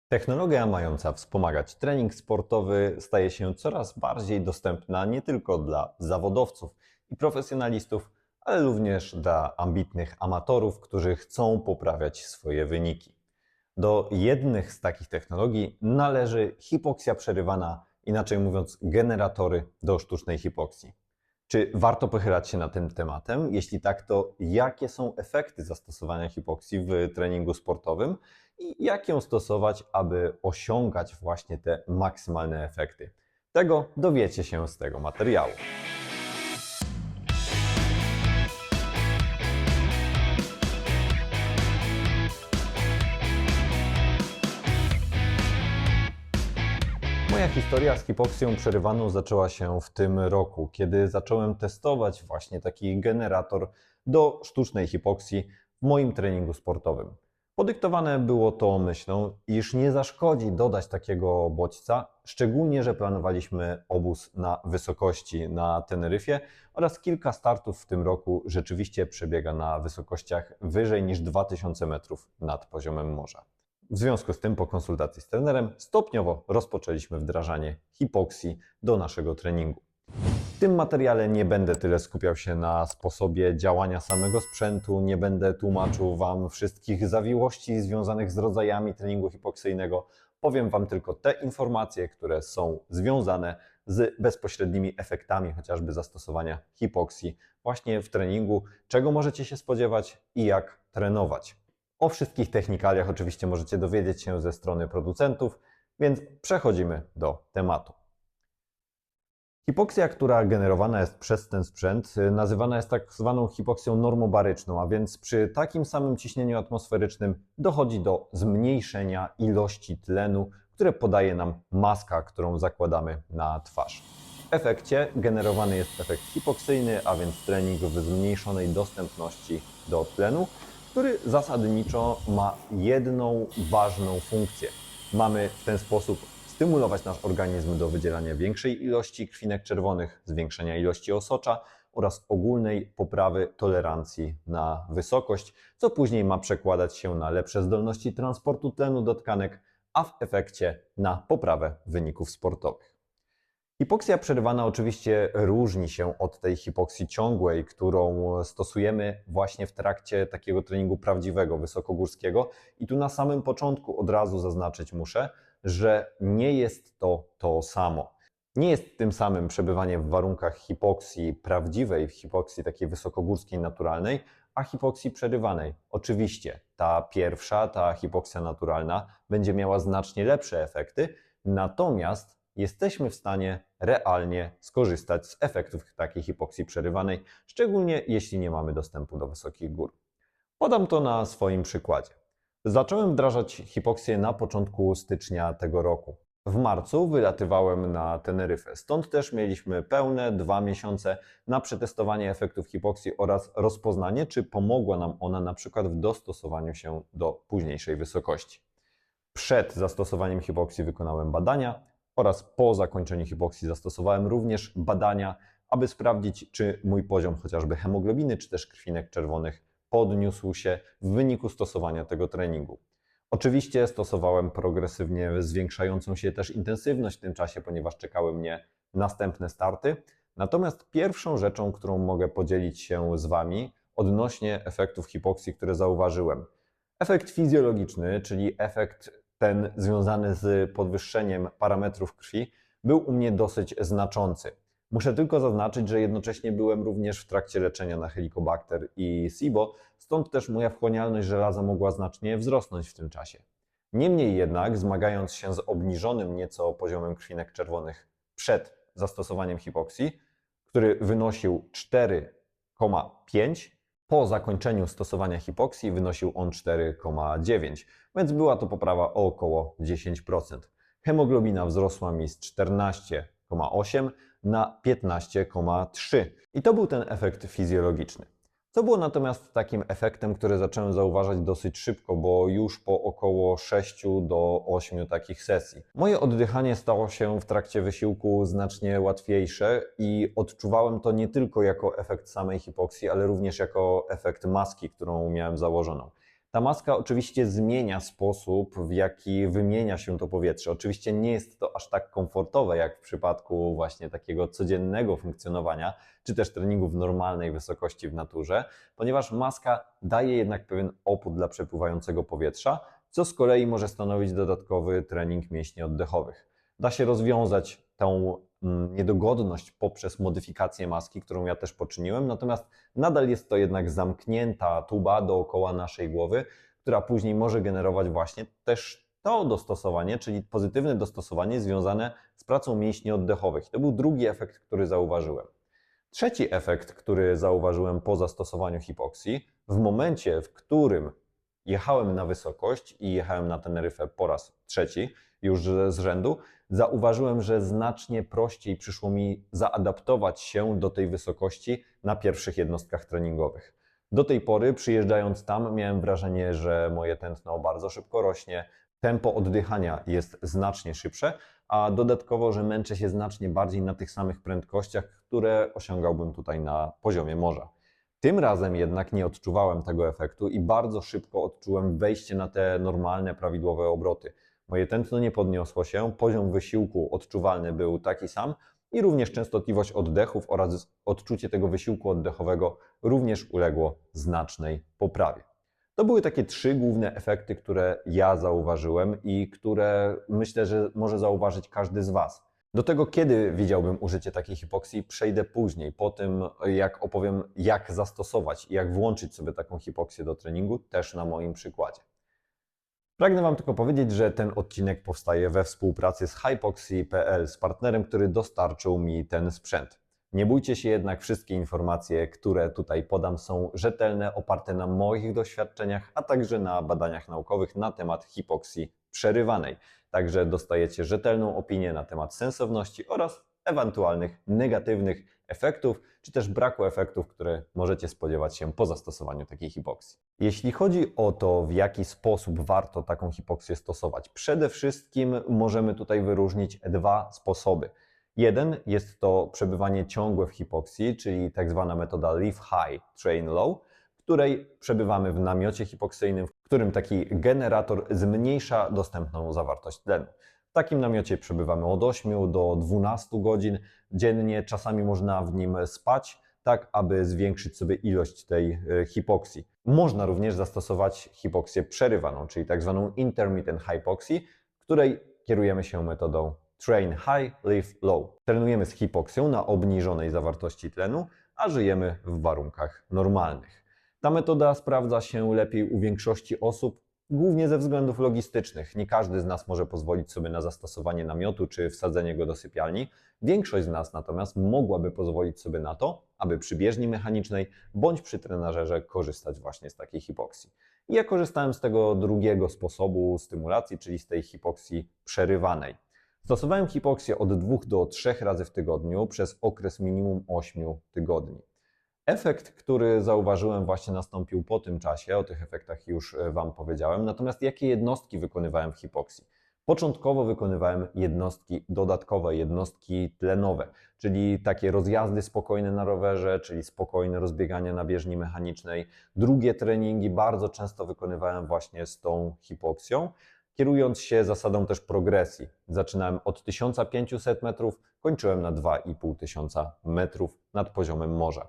Technologia mająca wspomagać trening sportowy staje się coraz bardziej dostępna nie tylko dla zawodowców i profesjonalistów, ale również dla ambitnych amatorów, którzy chcą poprawiać swoje wyniki. Do jednych z takich technologii należy hipoksja przerywana, inaczej mówiąc generatory do sztucznej hipoksji. Czy warto pochylać się nad tym tematem? Jeśli tak, to jakie są efekty zastosowania hipoksji w treningu sportowym i jak ją stosować, aby osiągać właśnie te maksymalne efekty? Tego dowiecie się z tego materiału. Moja historia z hipoksją przerywaną zaczęła się w tym roku, kiedy zacząłem testować właśnie taki generator do sztucznej hipoksji w moim treningu sportowym. Podyktowane było to myślą, iż nie zaszkodzi dodać takiego bodźca, szczególnie, że planowaliśmy obóz na wysokości na Teneryfie oraz kilka startów w tym roku rzeczywiście przebiega na wysokościach wyżej niż 2000 metrów nad poziomem morza. W związku z tym po konsultacji z trenerem stopniowo rozpoczęliśmy wdrażanie hipoksji do naszego treningu. W tym materiale nie będę tyle skupiał się na sposobie działania samego sprzętu, nie będę tłumaczył Wam wszystkich zawiłości związanych z rodzajami treningu hipoksyjnego. Powiem Wam tylko te informacje, które są związane z bezpośrednimi efektami chociażby zastosowania hipoksji właśnie w treningu, czego możecie się spodziewać i jak trenować. O wszystkich technikaliach oczywiście możecie dowiedzieć się ze strony producentów, więc przechodzimy do tematu. Hipoksja, która generowana jest przez ten sprzęt, nazywana jest tak zwaną hipoksją normobaryczną, a więc przy takim samym ciśnieniu atmosferycznym dochodzi do zmniejszenia ilości tlenu, które podaje nam maska, którą zakładamy na twarz. W efekcie generowany jest efekt hipoksyjny, a więc trening w zmniejszonej dostępności do tlenu, który zasadniczo ma jedną ważną funkcję. Mamy w ten sposób stymulować nasz organizm do wydzielania większej ilości krwinek czerwonych, zwiększenia ilości osocza oraz ogólnej poprawy tolerancji na wysokość, co później ma przekładać się na lepsze zdolności transportu tlenu do tkanek, a w efekcie na poprawę wyników sportowych. Hipoksja przerywana oczywiście różni się od tej hipoksji ciągłej, którą stosujemy właśnie w trakcie takiego treningu prawdziwego, wysokogórskiego. I tu na samym początku od razu zaznaczyć muszę, że nie jest to to samo. Nie jest tym samym przebywanie w warunkach hipoksji prawdziwej, w hipoksji takiej wysokogórskiej, naturalnej, a hipoksji przerywanej. Oczywiście ta pierwsza, ta hipoksja naturalna będzie miała znacznie lepsze efekty, natomiast jesteśmy w stanie realnie skorzystać z efektów takiej hipoksji przerywanej, szczególnie jeśli nie mamy dostępu do wysokich gór. Podam to na swoim przykładzie. Zacząłem wdrażać hipoksję na początku stycznia tego roku. W marcu wylatywałem na Teneryfę, stąd też mieliśmy pełne 2 miesiące na przetestowanie efektów hipoksji oraz rozpoznanie, czy pomogła nam ona na przykład w dostosowaniu się do późniejszej wysokości. Przed zastosowaniem hipoksji wykonałem badania oraz po zakończeniu hipoksji zastosowałem również badania, aby sprawdzić, czy mój poziom chociażby hemoglobiny, czy też krwinek czerwonych podniósł się w wyniku stosowania tego treningu. Oczywiście stosowałem progresywnie zwiększającą się też intensywność w tym czasie, ponieważ czekały mnie następne starty. Natomiast pierwszą rzeczą, którą mogę podzielić się z Wami odnośnie efektów hipoksji, które zauważyłem. Efekt fizjologiczny, czyli efekt ten związany z podwyższeniem parametrów krwi, był u mnie dosyć znaczący. Muszę tylko zaznaczyć, że jednocześnie byłem również w trakcie leczenia na Helicobacter i SIBO, stąd też moja wchłanialność żelaza mogła znacznie wzrosnąć w tym czasie. Niemniej jednak, zmagając się z obniżonym nieco poziomem krwinek czerwonych przed zastosowaniem hipoksji, który wynosił 4,5, po zakończeniu stosowania hipoksji wynosił on 4,9, więc była to poprawa o około 10%. Hemoglobina wzrosła mi z 14,8 na 15,3 i to był ten efekt fizjologiczny. Co było natomiast takim efektem, który zacząłem zauważać dosyć szybko, bo już po około 6 do 8 takich sesji. Moje oddychanie stało się w trakcie wysiłku znacznie łatwiejsze i odczuwałem to nie tylko jako efekt samej hipoksji, ale również jako efekt maski, którą miałem założoną. Ta maska oczywiście zmienia sposób, w jaki wymienia się to powietrze. Oczywiście nie jest to aż tak komfortowe, jak w przypadku właśnie takiego codziennego funkcjonowania, czy też treningu w normalnej wysokości w naturze, ponieważ maska daje jednak pewien opór dla przepływającego powietrza, co z kolei może stanowić dodatkowy trening mięśni oddechowych. Da się rozwiązać tą niedogodność poprzez modyfikację maski, którą ja też poczyniłem, natomiast nadal jest to jednak zamknięta tuba dookoła naszej głowy, która później może generować właśnie też to dostosowanie, czyli pozytywne dostosowanie związane z pracą mięśni oddechowych. To był drugi efekt, który zauważyłem. Trzeci efekt, który zauważyłem po zastosowaniu hipoksji, w momencie, w którym jechałem na wysokość i jechałem na Teneryfę po raz trzeci już z rzędu, zauważyłem, że znacznie prościej przyszło mi zaadaptować się do tej wysokości na pierwszych jednostkach treningowych. Do tej pory, przyjeżdżając tam, miałem wrażenie, że moje tętno bardzo szybko rośnie, tempo oddychania jest znacznie szybsze, a dodatkowo, że męczę się znacznie bardziej na tych samych prędkościach, które osiągałbym tutaj na poziomie morza. Tym razem jednak nie odczuwałem tego efektu i bardzo szybko odczułem wejście na te normalne, prawidłowe obroty. Moje tętno nie podniosło się, poziom wysiłku odczuwalny był taki sam i również częstotliwość oddechów oraz odczucie tego wysiłku oddechowego również uległo znacznej poprawie. To były takie trzy główne efekty, które ja zauważyłem i które myślę, że może zauważyć każdy z Was. Do tego, kiedy widziałbym użycie takiej hipoksji, przejdę później, po tym jak opowiem, jak zastosować i jak włączyć sobie taką hipoksję do treningu, też na moim przykładzie. Pragnę Wam tylko powiedzieć, że ten odcinek powstaje we współpracy z Hypoxy.pl, z partnerem, który dostarczył mi ten sprzęt. Nie bójcie się jednak, wszystkie informacje, które tutaj podam, są rzetelne, oparte na moich doświadczeniach, a także na badaniach naukowych na temat hipoksji przerywanej. Także dostajecie rzetelną opinię na temat sensowności oraz ewentualnych negatywnych efektów, czy też braku efektów, które możecie spodziewać się po zastosowaniu takiej hipoksji. Jeśli chodzi o to, w jaki sposób warto taką hipoksję stosować, przede wszystkim możemy tutaj wyróżnić dwa sposoby. Jeden jest to przebywanie ciągłe w hipoksji, czyli tak zwana metoda Live High, Train Low, w której przebywamy w namiocie hipoksyjnym, w którym taki generator zmniejsza dostępną zawartość tlenu. W takim namiocie przebywamy od 8 do 12 godzin dziennie, czasami można w nim spać, tak aby zwiększyć sobie ilość tej hipoksji. Można również zastosować hipoksję przerywaną, czyli tak zwaną intermittent hypoxia, w której kierujemy się metodą Train High, Live Low. Trenujemy z hipoksją na obniżonej zawartości tlenu, a żyjemy w warunkach normalnych. Ta metoda sprawdza się lepiej u większości osób, głównie ze względów logistycznych. Nie każdy z nas może pozwolić sobie na zastosowanie namiotu czy wsadzenie go do sypialni. Większość z nas natomiast mogłaby pozwolić sobie na to, aby przy bieżni mechanicznej bądź przy trenażerze korzystać właśnie z takiej hipoksji. I ja korzystałem z tego drugiego sposobu stymulacji, czyli z tej hipoksji przerywanej. Stosowałem hipoksję od 2 do 3 razy w tygodniu przez okres minimum 8 tygodni. Efekt, który zauważyłem, właśnie nastąpił po tym czasie, o tych efektach już Wam powiedziałem. Natomiast jakie jednostki wykonywałem w hipoksji? Początkowo wykonywałem jednostki dodatkowe, jednostki tlenowe, czyli takie rozjazdy spokojne na rowerze, czyli spokojne rozbieganie na bieżni mechanicznej. Drugie treningi bardzo często wykonywałem właśnie z tą hipoksją, kierując się zasadą też progresji. Zaczynałem od 1500 metrów, kończyłem na 2500 metrów nad poziomem morza.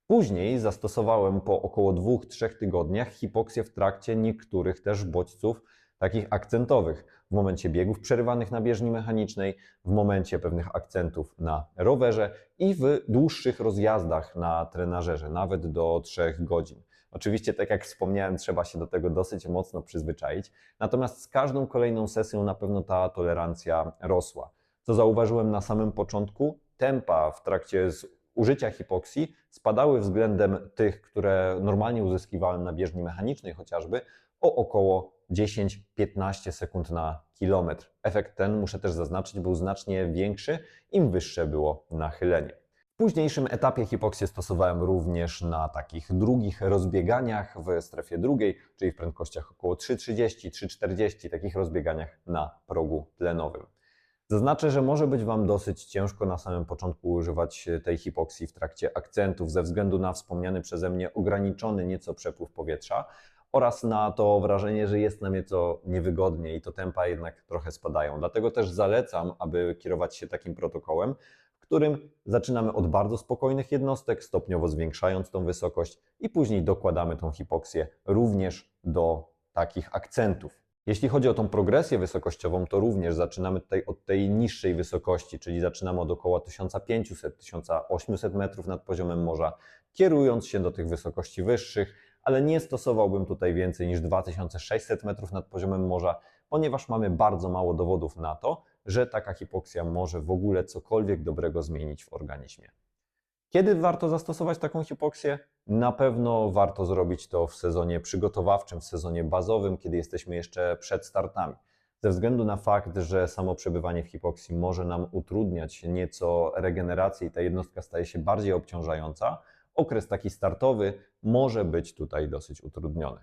Później zastosowałem po około 2-3 tygodniach hipoksję w trakcie niektórych też bodźców takich akcentowych. W momencie biegów przerywanych na bieżni mechanicznej, w momencie pewnych akcentów na rowerze i w dłuższych rozjazdach na trenażerze, nawet do 3 godzin. Oczywiście, tak jak wspomniałem, trzeba się do tego dosyć mocno przyzwyczaić, natomiast z każdą kolejną sesją na pewno ta tolerancja rosła. Co zauważyłem na samym początku, tempa w trakcie użycia hipoksji spadały względem tych, które normalnie uzyskiwałem na bieżni mechanicznej chociażby, o około 10-15 sekund na kilometr. Efekt ten, muszę też zaznaczyć, był znacznie większy, im wyższe było nachylenie. W późniejszym etapie hipoksję stosowałem również na takich drugich rozbieganiach w strefie drugiej, czyli w prędkościach około 3,30, 3,40, takich rozbieganiach na progu tlenowym. Zaznaczę, że może być Wam dosyć ciężko na samym początku używać tej hipoksji w trakcie akcentów ze względu na wspomniany przeze mnie ograniczony nieco przepływ powietrza oraz na to wrażenie, że jest nam nieco niewygodnie i to tempa jednak trochę spadają. Dlatego też zalecam, aby kierować się takim protokołem, w którym zaczynamy od bardzo spokojnych jednostek, stopniowo zwiększając tą wysokość i później dokładamy tą hipoksję również do takich akcentów. Jeśli chodzi o tą progresję wysokościową, to również zaczynamy tutaj od tej niższej wysokości, czyli zaczynamy od około 1500-1800 metrów nad poziomem morza, kierując się do tych wysokości wyższych, ale nie stosowałbym tutaj więcej niż 2600 metrów nad poziomem morza, ponieważ mamy bardzo mało dowodów na to, że taka hipoksja może w ogóle cokolwiek dobrego zmienić w organizmie. Kiedy warto zastosować taką hipoksję? Na pewno warto zrobić to w sezonie przygotowawczym, w sezonie bazowym, kiedy jesteśmy jeszcze przed startami. Ze względu na fakt, że samo przebywanie w hipoksji może nam utrudniać nieco regenerację i ta jednostka staje się bardziej obciążająca, okres taki startowy może być tutaj dosyć utrudniony.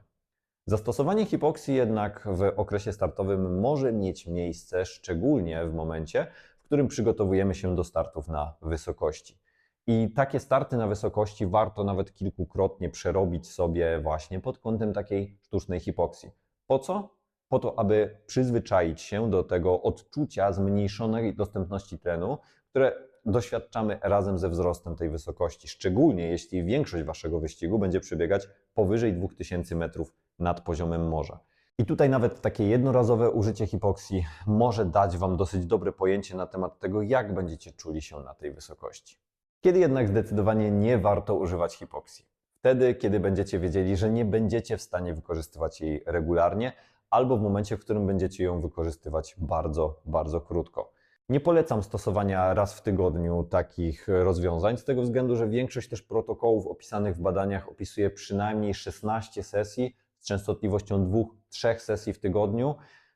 Zastosowanie hipoksji jednak w okresie startowym może mieć miejsce szczególnie w momencie, w którym przygotowujemy się do startów na wysokości. I takie starty na wysokości warto nawet kilkukrotnie przerobić sobie właśnie pod kątem takiej sztucznej hipoksji. Po co? Po to, aby przyzwyczaić się do tego odczucia zmniejszonej dostępności tlenu, które doświadczamy razem ze wzrostem tej wysokości, szczególnie jeśli większość waszego wyścigu będzie przebiegać powyżej 2000 metrów nad poziomem morza. I tutaj nawet takie jednorazowe użycie hipoksji może dać wam dosyć dobre pojęcie na temat tego, jak będziecie czuli się na tej wysokości. Kiedy jednak zdecydowanie nie warto używać hipoksji? Wtedy, kiedy będziecie wiedzieli, że nie będziecie w stanie wykorzystywać jej regularnie, albo w momencie, w którym będziecie ją wykorzystywać bardzo, bardzo krótko. Nie polecam stosowania raz w tygodniu takich rozwiązań, z tego względu, że większość też protokołów opisanych w badaniach opisuje przynajmniej 16 sesji z częstotliwością 2-3 sesji w tygodniu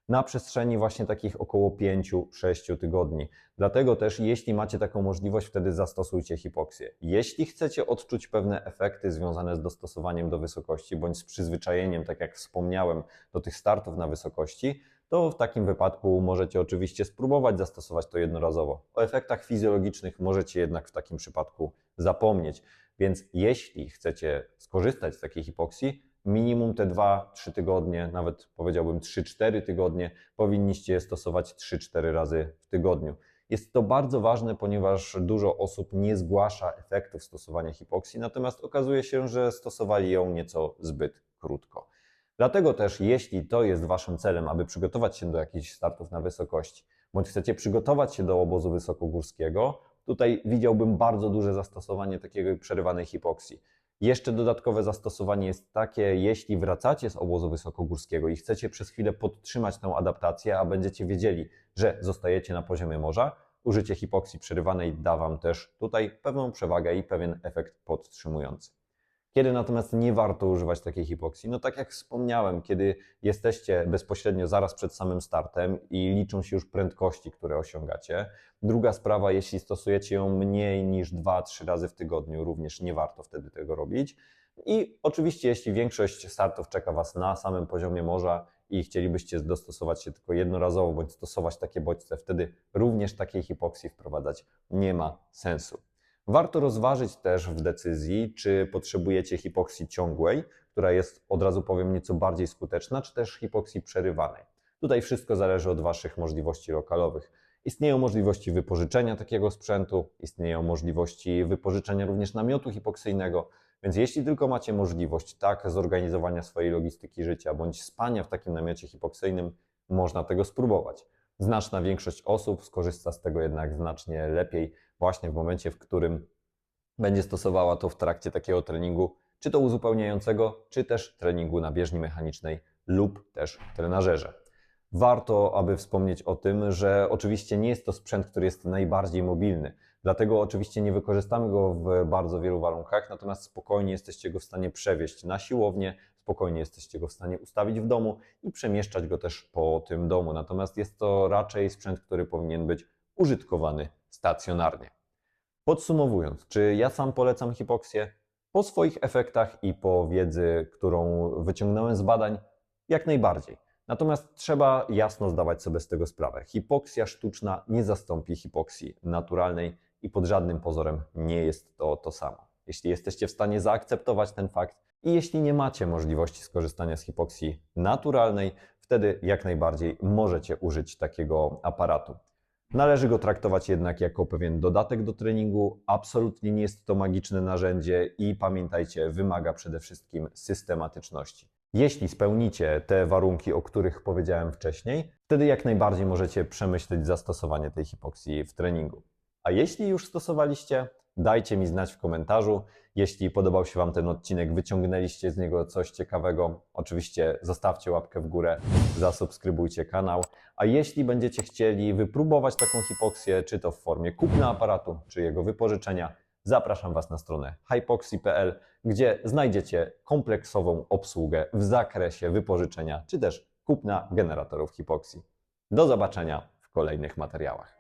na przestrzeni właśnie takich około 5-6 tygodni. Dlatego też, jeśli macie taką możliwość, wtedy zastosujcie hipoksję. Jeśli chcecie odczuć pewne efekty związane z dostosowaniem do wysokości bądź z przyzwyczajeniem, tak jak wspomniałem, do tych startów na wysokości, to w takim wypadku możecie oczywiście spróbować zastosować to jednorazowo. O efektach fizjologicznych możecie jednak w takim przypadku zapomnieć. Więc jeśli chcecie skorzystać z takiej hipoksji, minimum te 2-3 tygodnie, nawet powiedziałbym 3-4 tygodnie, powinniście je stosować 3-4 razy w tygodniu. Jest to bardzo ważne, ponieważ dużo osób nie zgłasza efektów stosowania hipoksji, natomiast okazuje się, że stosowali ją nieco zbyt krótko. Dlatego też, jeśli to jest waszym celem, aby przygotować się do jakichś startów na wysokości, bądź chcecie przygotować się do obozu wysokogórskiego, tutaj widziałbym bardzo duże zastosowanie takiej przerywanej hipoksji. Jeszcze dodatkowe zastosowanie jest takie, jeśli wracacie z obozu wysokogórskiego i chcecie przez chwilę podtrzymać tę adaptację, a będziecie wiedzieli, że zostajecie na poziomie morza, użycie hipoksji przerywanej da wam też tutaj pewną przewagę i pewien efekt podtrzymujący. Kiedy natomiast nie warto używać takiej hipoksji? No tak jak wspomniałem, kiedy jesteście bezpośrednio zaraz przed samym startem i liczą się już prędkości, które osiągacie. Druga sprawa, jeśli stosujecie ją mniej niż 2-3 razy w tygodniu, również nie warto wtedy tego robić. I oczywiście, jeśli większość startów czeka was na samym poziomie morza i chcielibyście dostosować się tylko jednorazowo bądź stosować takie bodźce, wtedy również takiej hipoksji wprowadzać nie ma sensu. Warto rozważyć też w decyzji, czy potrzebujecie hipoksji ciągłej, która jest, od razu powiem, nieco bardziej skuteczna, czy też hipoksji przerywanej. Tutaj wszystko zależy od waszych możliwości lokalowych. Istnieją możliwości wypożyczenia takiego sprzętu, istnieją możliwości wypożyczenia również namiotu hipoksyjnego, więc jeśli tylko macie możliwość tak zorganizowania swojej logistyki życia bądź spania w takim namiocie hipoksyjnym, można tego spróbować. Znaczna większość osób skorzysta z tego jednak znacznie lepiej właśnie w momencie, w którym będzie stosowała to w trakcie takiego treningu, czy to uzupełniającego, czy też treningu na bieżni mechanicznej lub też trenażerze. Warto, aby wspomnieć o tym, że oczywiście nie jest to sprzęt, który jest najbardziej mobilny, dlatego oczywiście nie wykorzystamy go w bardzo wielu warunkach, natomiast spokojnie jesteście go w stanie przewieźć na siłownię, spokojnie jesteście go w stanie ustawić w domu i przemieszczać go też po tym domu. Natomiast jest to raczej sprzęt, który powinien być użytkowany stacjonarnie. Podsumowując, czy ja sam polecam hipoksję? Po swoich efektach i po wiedzy, którą wyciągnąłem z badań, jak najbardziej. Natomiast trzeba jasno zdawać sobie z tego sprawę. Hipoksja sztuczna nie zastąpi hipoksji naturalnej i pod żadnym pozorem nie jest to samo. Jeśli jesteście w stanie zaakceptować ten fakt, I jeśli nie macie możliwości skorzystania z hipoksji naturalnej, wtedy jak najbardziej możecie użyć takiego aparatu. Należy go traktować jednak jako pewien dodatek do treningu. Absolutnie nie jest to magiczne narzędzie i pamiętajcie, wymaga przede wszystkim systematyczności. Jeśli spełnicie te warunki, o których powiedziałem wcześniej, wtedy jak najbardziej możecie przemyśleć zastosowanie tej hipoksji w treningu. A jeśli już stosowaliście, dajcie mi znać w komentarzu. Jeśli podobał się Wam ten odcinek, wyciągnęliście z niego coś ciekawego, oczywiście zostawcie łapkę w górę, zasubskrybujcie kanał. A jeśli będziecie chcieli wypróbować taką hipoksję, czy to w formie kupna aparatu, czy jego wypożyczenia, zapraszam Was na stronę hypoxy.pl, gdzie znajdziecie kompleksową obsługę w zakresie wypożyczenia, czy też kupna generatorów hipoksji. Do zobaczenia w kolejnych materiałach.